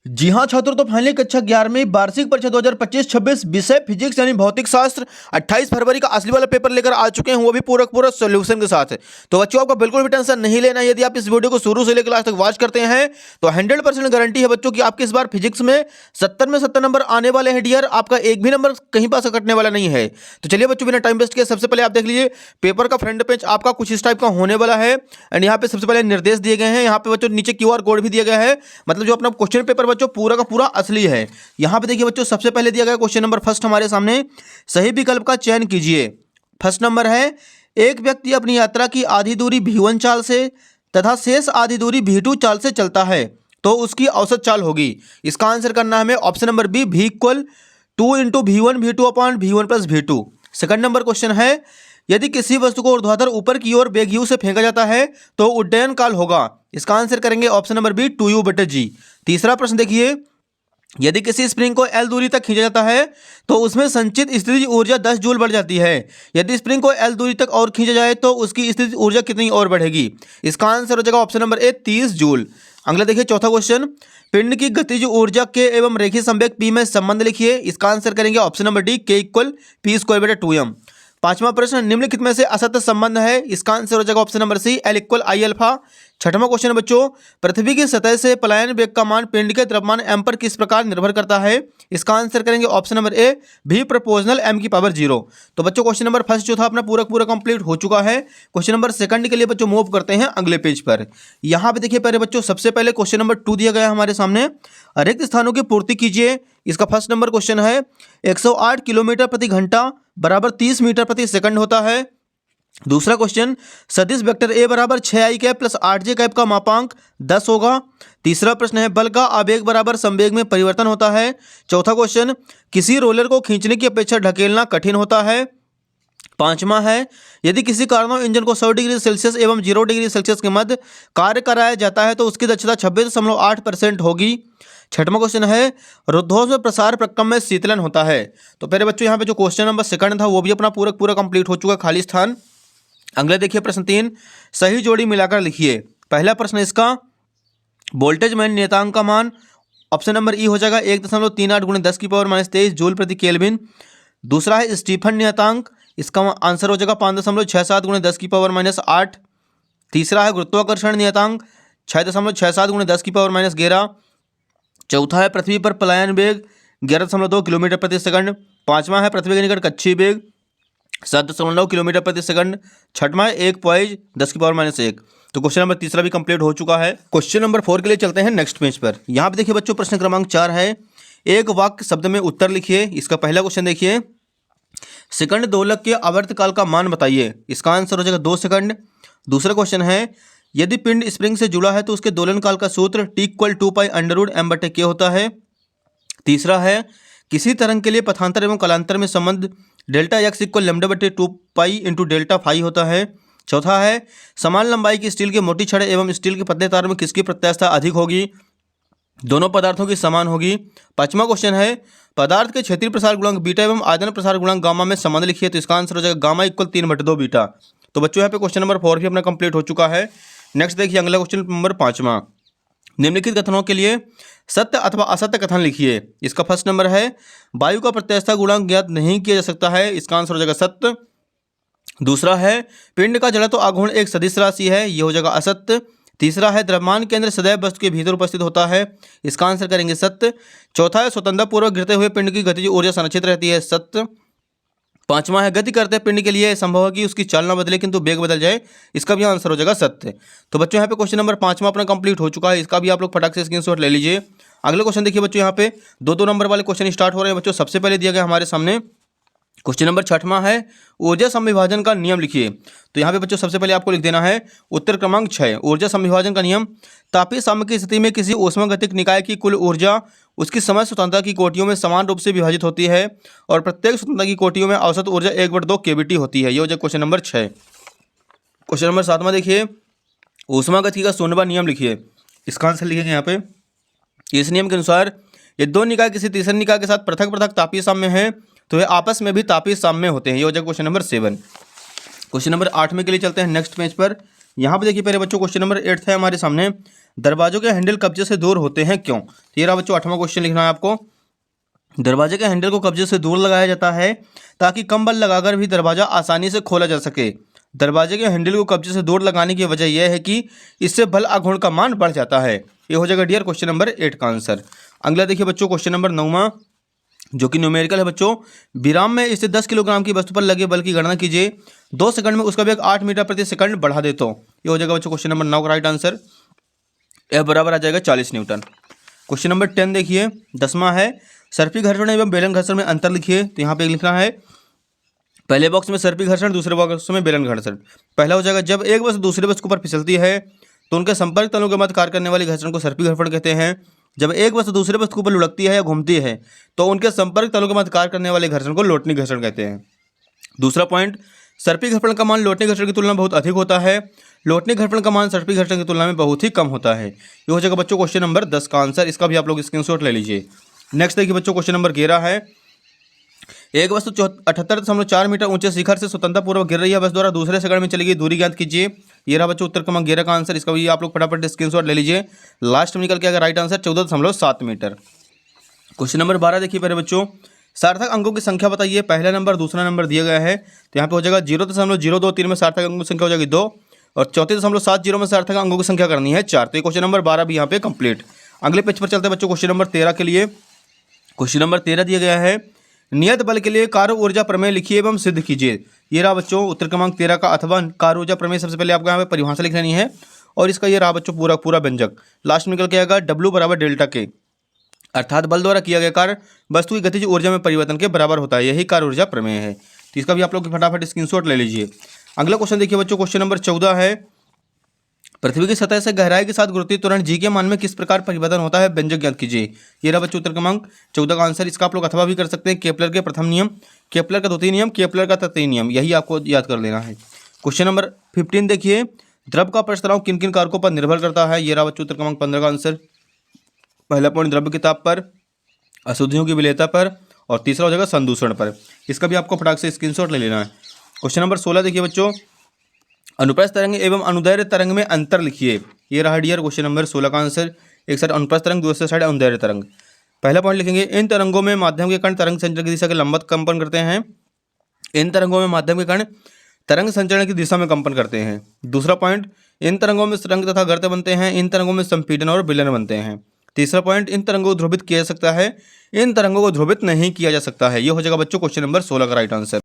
जी हाँ छात्रों, तो फाइनली कक्षा 11वीं वार्षिक परीक्षा 2025-26 विषय फिजिक्स यानी भौतिक शास्त्र 28 फरवरी का असली वाला पेपर लेकर आ चुके हैं, वो भी पूरा पूरा सोल्यूशन के साथ है। तो बच्चों आपको बिल्कुल भी टेंशन नहीं लेना है। यदि आप इस वीडियो को शुरू से लेकर लास्ट तक वॉच करते हैं तो 100% गारंटी है बच्चों की आपके इस बार फिजिक्स में 70 में 70 नंबर आने वाले हैं डियर। आपका एक भी नंबर कहीं पास कटने वाला नहीं है। तो चलिए बच्चों, बिना टाइम वेस्ट किए सबसे पहले आप देख लीजिए पेपर का फ्रंट पेज आपका कुछ इस टाइप का होने वाला है। एंड यहाँ पे सबसे पहले निर्देश दिए गए हैं। यहाँ पे बच्चों नीचे QR कोड भी दिया गया है, मतलब जो अपना क्वेश्चन पेपर बच्चों पूरा का पूरा असली है। यहां पे देखिए बच्चों, सबसे पहले दिया गया क्वेश्चन नंबर फर्स्ट हमारे सामने, सही विकल्प का चयन कीजिए। फर्स्ट नंबर है, एक व्यक्ति अपनी यात्रा की आधी दूरी V1 चाल से तथा शेष आधी दूरी V2 चाल से चलता है तो उसकी औसत चाल होगी। इसका आंसर करना है हमें option number B, V = 2 × V1 V2 / V1 + V2। Second number question है, यदि किसी वस्तु को ऊर्ध्वाधर ऊपर की ओर वेग u से फेंका जाता है तो उड्डयन काल होगा। इसका आंसर करेंगे ऑप्शन नंबर बी, 2u/g। तीसरा प्रश्न देखिए, यदि किसी स्प्रिंग को L दूरी तक खींचा जाता है तो उसमें संचित स्थितिज ऊर्जा 10 जूल बढ़ जाती है। यदि स्प्रिंग को L दूरी तक और खींचा जाए तो उसकी स्थितिज ऊर्जा कितनी और बढ़ेगी। इसका आंसर हो जाएगा ऑप्शन नंबर ए, 30 जूल। अगला देखिए चौथा क्वेश्चन, पिंड की गतिज ऊर्जा के एवं रेखीय संवेग P में संबंध लिखिए। इसका आंसर करेंगे option number D, K = P²/2m। पांचवा प्रश्न, निम्नलिखित में से असत्य संबंध है। इसका आंसर हो जाएगा option number C, L = I α। छठवां क्वेश्चन बच्चों, पृथ्वी की सतह से पलायन वेग का मान पिंड के द्रव्यमान m पर किस प्रकार निर्भर करता है। इसका आंसर करेंगे option number A, V = m⁴। तो बच्चों क्वेश्चन नंबर फर्स्ट जो था अपना पूरा पूरा कंप्लीट हो चुका है। क्वेश्चन नंबर सेकंड के लिए बच्चों मूव करते हैं अगले पेज पर। यहाँ पे देखिए पहले बच्चों सबसे पहले क्वेश्चन नंबर 2 दिया गया हमारे सामने, रिक्त स्थानों की पूर्ति कीजिए। इसका फर्स्ट नंबर क्वेश्चन है, 108 किलोमीटर प्रति घंटा बराबर 30 मीटर प्रति सेकंड होता है। दूसरा क्वेश्चन, सदिश वेक्टर A बराबर 6i cap plus 8j cap का मापांक 10 होगा। तीसरा प्रश्न है, बल का आवेग बराबर संवेग में परिवर्तन होता है। चौथा क्वेश्चन, किसी रोलर को खींचने की अपेक्षा ढकेलना कठिन होता है। पांचवा है, यदि किसी कारणवश इंजन को 100 डिग्री सेल्सियस एवं 0 डिग्री सेल्सियस के मध्य कार्य कराया जाता है तो उसकी दक्षता 26.8% होगी। छठवां क्वेश्चन है, रुद्धोष्म में प्रसार प्रक्रम में शीतलन होता है। तो पहले बच्चों यहाँ पे जो क्वेश्चन नंबर सेकंड था वो भी अपना पूरा पूरा कंप्लीट हो चुका, खाली स्थान। अगले देखिए प्रश्न 3, सही जोड़ी मिलाकर लिखिए। पहला प्रश्न इसका, वोल्टेज में नियतांक का मान ऑप्शन नंबर ई हो जाएगा 1.38 × 10⁻³ जूल प्रति केल्विन। दूसरा है स्टीफन नियतांक, इसका आंसर हो जाएगा 5.67 × 10⁻⁸। तीसरा है गुरुत्वाकर्षण नियतांक 6.67 × 10⁻11। चौथा है पृथ्वी पर पलायन वेग 11.2 किलोमीटर प्रति सेकंड। पांचवा है पृथ्वी के निकट कक्षीय वेग 7.9 किलोमीटर प्रति सेकंड। छठवां है 1 पॉइज 10⁻⁻1। तो क्वेश्चन नंबर तीसरा भी कंप्लीट हो चुका है। क्वेश्चन नंबर 4 के लिए चलते हैं नेक्स्ट पेज पर। यहाँ पे देखिए बच्चों प्रश्न क्रमांक 4 है, एक वाक्य शब्द में उत्तर लिखिए। इसका पहला क्वेश्चन देखिए, सेकंड दोलक के आवर्तकाल का मान बताइए। इसका आंसर हो जाएगा 2 सेकंड। दूसरा क्वेश्चन है, यदि पिंड स्प्रिंग से जुड़ा है तो उसके दोलन काल का सूत्र T = 2π√m/k होता है। तीसरा है, किसी तरंग के लिए पथांतर एवं कालांतर में संबंध Δx = λ/2π × Δφ होता है। चौथा है, समान लंबाई की स्टील के मोटी छड़ एवं स्टील के पतले तार में किसकी प्रत्यास्थता अधिक होगी। दोनों पदार्थों की समान होगी। पांचवा क्वेश्चन है, पदार्थ के क्षेत्रीय प्रसार गुणांक बीटा एवं आयतन प्रसार गुणांक गामा में संबंध लिखिए। तो इसका आंसर हो जाएगा गामा = 3/2 बीटा। तो बच्चों यहाँ पे क्वेश्चन नंबर 4 भी अपना कंप्लीट हो चुका है। नेक्स्ट देखिए अगला क्वेश्चन नंबर 5वां, निम्नलिखित कथनों के लिए सत्य अथवा असत्य कथन लिखिए। इसका फर्स्ट नंबर है, वायु का प्रत्यास्थता गुणांक ज्ञात नहीं किया जा सकता है। इसका आंसर हो जाएगा सत्य। दूसरा है, पिंड का जड़त्व आघूर्ण एक सदिश राशि है, ये हो जाएगा असत्य। तीसरा है, द्रव्यमान केंद्र सदैव वस्तु के भीतर उपस्थित होता है। इसका आंसर करेंगे सत्य। चौथा है, स्वतंत्रता पूर्वक गिरते हुए पिंड की गतिज ऊर्जा संरक्षित रहती है, सत्य। पांचवा है, गति करते पिंड के लिए संभव है कि उसकी चाल न बदले किंतु वेग बदल जाए। इसका भी आंसर हो जाएगा सत्य। तो बच्चों यहाँ पे क्वेश्चन नंबर 5वां अपना कंप्लीट हो चुका है। इसका भी आप लोग फटाक से स्क्रीनशॉट ले लीजिए। अगले क्वेश्चन देखिए बच्चों, यहाँ पे 2-2 नंबर वाले क्वेश्चन स्टार्ट हो रहे हैं बच्चों। सबसे पहले दिया गया हमारे सामने क्वेश्चन नंबर 6वां है, ऊर्जा समविभाजन का नियम लिखिए। तो यहाँ पे बच्चों सबसे पहले आपको लिख देना है उत्तर क्रमांक 6, ऊर्जा समविभाजन का नियम। तापीय साम्य की स्थिति में किसी ऊष्मागतिक निकाय की कुल ऊर्जा उसकी समय स्वतंत्रता की कोटियों में समान रूप से विभाजित होती है और प्रत्येक स्वतंत्रता की कोटियों में औसत ऊर्जा 1/2 kBT होती है। ये हो जाए क्वेश्चन नंबर 6। क्वेश्चन नंबर 7वां देखिए, ऊष्मागतिकी का 16वां नियम लिखिए। इसका आंसर लिखेंगे यहाँ पे, इस नियम के अनुसार ये दो निकाय किसी तीसरे निकाय के साथ पृथक पृथक तापीय साम्य है तो ये आपस में भी तापीय साम्य होते हैं। ये हो जाएगा क्वेश्चन नंबर 7। क्वेश्चन नंबर 8 में के लिए चलते हैं नेक्स्ट पेज पर। यहाँ पे देखिए पहले बच्चों क्वेश्चन नंबर 8 है हमारे सामने, दरवाजों के हैंडल कब्जे से दूर होते हैं क्यों? तो ये रहा बच्चों 8वां क्वेश्चन लिखना है आपको। दरवाजे के हैंडल को कब्जे से दूर लगाया जाता है ताकि कम बल लगाकर भी दरवाजा आसानी से खोला जा सके। दरवाजे के हैंडल को कब्जे से दूर लगाने की वजह यह है कि इससे बल आघूर्ण का मान बढ़ जाता है। ये हो जाएगा डियर क्वेश्चन नंबर 8 का आंसर। अगला देखिए बच्चों क्वेश्चन नंबर 9वां, जो कि न्यूमेरिकल है बच्चों। विराम में इससे 10 किलोग्राम की वस्तु पर लगे बल की गणना कीजिए। 2 सेकंड में उसका वेग 8 मीटर प्रति सेकंड बढ़ा दे तो। ये हो जाएगा बच्चों क्वेश्चन नंबर 9 का राइट आंसर। यह बराबर आ जाएगा 40 न्यूटन। क्वेश्चन नंबर 10 देखिए, 10वां है, सर्पी घर्षण एवं बेलन घर्षण में अंतर लिखिए। तो यहाँ पे लिखना है, पहले बॉक्स में सर्पी घर्षण, दूसरे बॉक्स में बेलन घर्षण। पहला हो जाएगा, जब एक वस्तु दूसरे वस्तु पर फिसलती है तो उनके संपर्क तलों के मध्य कार्य करने वाली घर्षण को सर्पी घर्षण कहते हैं। जब एक वस्तु दूसरे वस्तु पर लुढ़कती है या घूमती है तो उनके संपर्क तलों के मध्य कार्य करने वाले घर्षण को लोटनी घर्षण कहते हैं। दूसरा पॉइंट, सर्पी घर्षण का मान लोटनी घर्षण की तुलना में बहुत अधिक होता है। लोटनी घर्षण का मान सर्पी घर्षण की तुलना में बहुत ही कम होता है। ये हो जाएगा बच्चों क्वेश्चन नंबर 10 का आंसर। इसका भी आप लोग स्क्रीनशॉट ले लीजिए। नेक्स्ट देखिए बच्चों क्वेश्चन नंबर 11 है, एक वस्तु 78.4 मीटर ऊंचे शिखर से स्वतंत्रपूर्वक गिर रही है, वस्तु द्वारा दूसरे सेकंड में चली गई दूरी ज्ञात कीजिए। ये रहा बच्चों उत्तर क्रमांक 11 का आंसर। इसका भी आप लोग फटाफट स्क्रीनशॉट ले लीजिए। लास्ट में निकल के आएगा right answer 14.7 metre. Question number 12 देखिए पहले बच्चों, सार्थक अंकों की संख्या बताइए। पहला नंबर दूसरा नंबर दिया गया है, तो यहाँ पे हो जाएगा 0.023 में सार्थक अंकों की संख्या हो जाएगी 2 और 34.70 में सार्थक अंकों की संख्या करनी है 4। तो क्वेश्चन नंबर 12 भी यहाँ पे कंप्लीट। अगले पेज पर चलते हैं बच्चों क्वेश्चन नंबर 13 के लिए। क्वेश्चन नंबर 13 दिया गया है, नियत बल के लिए कार्य ऊर्जा प्रमेय लिखिए एवं सिद्ध कीजिए। ये रहा बच्चों उत्तर क्रमांक 13 का, अथवा कार्य ऊर्जा प्रमेय। सबसे पहले आपको यहाँ पे परिभाषा लिख लेनी है और इसका ये रहा बच्चों पूरा व्यंजक। लास्ट में निकल के आएगा W बराबर डेल्टा के, अर्थात बल द्वारा किया गया कार्य वस्तु की गतिज ऊर्जा में परिवर्तन के बराबर होता है। यही कार्य ऊर्जा प्रमेय है। तो इसका भी आप लोग फटाफट स्क्रीनशॉट ले लीजिए। अगला क्वेश्चन देखिए बच्चों क्वेश्चन नंबर 14 है, पृथ्वी की सतह से गहराई के साथ गुरुत्वीय त्वरण जी के मान में किस प्रकार परिवर्तन होता है, व्यंजक ज्ञात कीजिए। ये रहा बच्चों उत्तर क्रमांक 14 का आंसर। इसका आप लोग अथवा भी कर सकते हैं, केपलर के प्रथम नियम, केपलर का द्वितीय नियम, केपलर का तृतीय नियम, यही आपको याद कर लेना है। क्वेश्चन नंबर 15 देखिए, द्रव का प्रस्तराव किन किन कारकों पर निर्भर करता है। ये रहा बच्चों उत्तर क्रमांक 15 का आंसर। पहला पॉइंट द्रव्य के ताप पर, अशुद्धियों की विलेयता पर और तीसरा हो जाएगा संदूषण पर। इसका भी आपको फटाक से स्क्रीनशॉट ले लेना है। क्वेश्चन नंबर 16 देखिए बच्चों, अनुप्रस्थ तरंग एवं अनुदैर्ध्य तरंग में अंतर लिखिए। ये रहा डियर क्वेश्चन नंबर 16 का आंसर। एक साइड अनुप्रस्थ तरंग, दूसरे साइड अनुदैर्ध्य तरंग। पहला पॉइंट लिखेंगे, इन तरंगों में माध्यम के कण तरंग संचरण की दिशा के लंबवत कंपन करते हैं। इन तरंगों में माध्यम के कण तरंग संचरण की दिशा में कंपन करते हैं। दूसरा पॉइंट, इन तरंगों में सुरंग तथा गर्त बनते हैं। इन तरंगों में संपीड़न और विलयन बनते हैं। तीसरा पॉइंट, इन तरंगों को ध्रुवित किया जा सकता है, इन तरंगों को ध्रुवित नहीं किया जा सकता है। ये हो जाएगा बच्चों क्वेश्चन नंबर 16 का राइट आंसर।